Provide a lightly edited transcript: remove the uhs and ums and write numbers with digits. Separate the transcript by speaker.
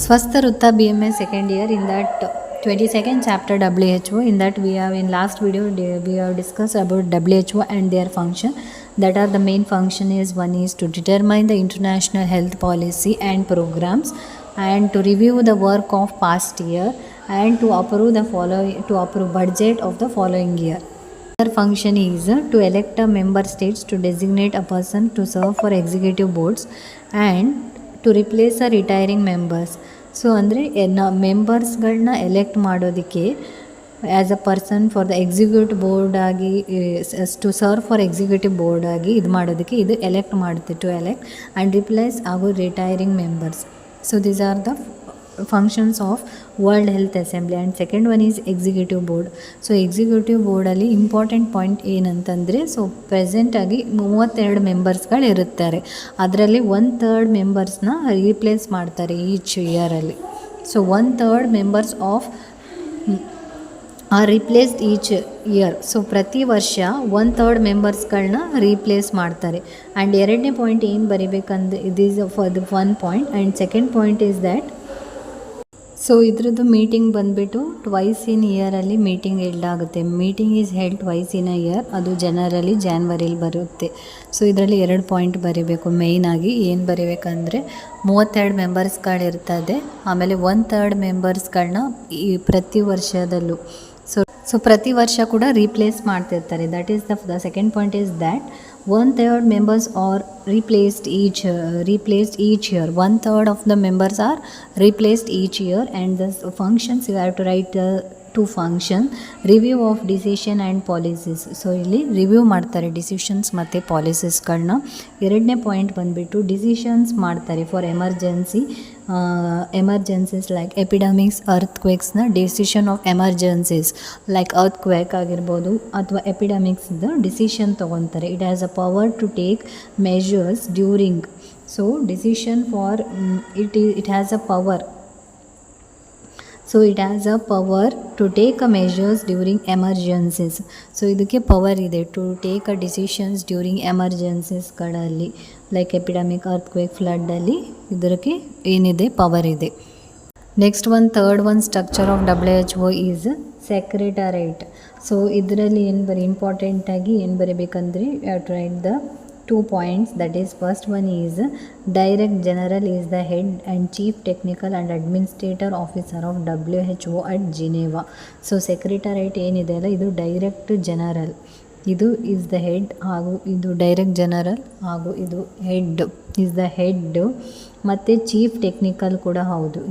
Speaker 1: Swastharutta BMS second year. In that 22nd chapter WHO, in that we have in last video we have discussed about WHO and their function. That are the main function is one is to determine the international health policy and programs, and to review the work of past year, and to approve budget of the following year. Their function is to elect a member states to designate a person to serve for executive boards and to replace a retiring members. So ಅಂದರೆ ಮೆಂಬರ್ಸ್ಗಳನ್ನ elect ಮಾಡೋದಕ್ಕೆ as a person for the executive board ಆಗಿ to serve for executive board ಆಗಿ ಇದು ಮಾಡೋದಕ್ಕೆ ಇದು elect ಮಾಡುತ್ತೆ, to elect and replace ಆಗೋ retiring members. So these are the functions of World Health Assembly. And second one is executive board. So executive ಬೋರ್ಡಲ್ಲಿ important point ಏನಂತಂದರೆ, so ಪ್ರೆಸೆಂಟಾಗಿ 32 ಮೆಂಬರ್ಸ್ಗಳು ಇರುತ್ತಾರೆ. ಅದರಲ್ಲಿ 1/3 ಮೆಂಬರ್ಸ್ನ ರೀಪ್ಲೇಸ್ ಮಾಡ್ತಾರೆ ಈಚ್ ಇಯರಲ್ಲಿ. So 1/3 members of are replaced each year. So ಪ್ರತಿ ವರ್ಷ 1/3 ಮೆಂಬರ್ಸ್ಗಳನ್ನ ರೀಪ್ಲೇಸ್ ಮಾಡ್ತಾರೆ. ಆ್ಯಂಡ್ ಎರಡನೇ ಪಾಯಿಂಟ್ ಏನು ಬರಿಬೇಕಂದ್ರೆ, it is for the 1 point. And second point is that, so ಇದ್ರದ್ದು ಮೀಟಿಂಗ್ ಬಂದುಬಿಟ್ಟು ಟ್ವೈಸ್ ಇನ್ ಇಯರಲ್ಲಿ ಮೀಟಿಂಗ್ ಹೆಲ್ಡ್ ಆಗುತ್ತೆ. Meeting is held twice in a year. ಅದು ಜನರಲಿ ಜಾನ್ವರಿಲಿ ಬರುತ್ತೆ. ಸೊ ಇದರಲ್ಲಿ 2 ಪಾಯಿಂಟ್ ಬರೀಬೇಕು. ಮೇಯ್ನಾಗಿ ಏನು ಬರೀಬೇಕಂದ್ರೆ, 32 ಮೆಂಬರ್ಸ್ಗಳಿರ್ತದೆ, ಆಮೇಲೆ 1/3 ಮೆಂಬರ್ಸ್ಗಳನ್ನ ಈ ಪ್ರತಿ ವರ್ಷದಲ್ಲೂ ಸೊ ಪ್ರತಿ ವರ್ಷ ಕೂಡ ರೀಪ್ಲೇಸ್ ಮಾಡ್ತಿರ್ತಾರೆ. That is the second point is that 1/3 members are replaced each year. 1/3 of the members are replaced each year. And the functions, you have to write 2 function, review of decision and policies. So ಇಲ್ಲಿ review ಮಾಡ್ತಾರೆ decisions ಮತ್ತು ಪಾಲಿಸೀಸ್ಗಳನ್ನ. ಎರಡನೇ point ಬಂದುಬಿಟ್ಟು decisions ಮಾಡ್ತಾರೆ for emergencies like epidemics, ಅರ್ತ್ಕ್ವೇಕ್ಸ್ನ decision of emergencies like earthquake ಆಗಿರ್ಬೋದು ಅಥವಾ ಎಪಿಡಮಿಕ್ಸ್ದು ಡಿಸಿಷನ್ ತೊಗೊತಾರೆ. It has a power to take measures during. So decision for it has a power. So it has a power to take a measures during emergencies. So ಇದಕ್ಕೆ power ಇದೆ to take a decisions during ಎಮರ್ಜೆನ್ಸೀಸ್ಗಳಲ್ಲಿ like epidemic, earthquake, ಫ್ಲಡ್ಡಲ್ಲಿ ಇದಕ್ಕೆ ಏನಿದೆ, power ಇದೆ. Next one, third one, structure of WHO is secretariat. So ಇದರಲ್ಲಿ ಇಂಪಾರ್ಟೆಂಟಾಗಿ ಏನು ಬರೀಬೇಕಂದ್ರೆ, you have to write the 2 points. That is, first one is Director General is the head and chief technical and administrative officer of WHO at Geneva. So secretariat ಏನಿದೆ ಅಲ್ಲ, ಇದು director general, ಇದು is the head, ಹಾಗೂ ಇದು direct general, ಹಾಗೂ ಇದು head is the head, ಮತ್ತು chief technical ಕೂಡ ಹೌದು.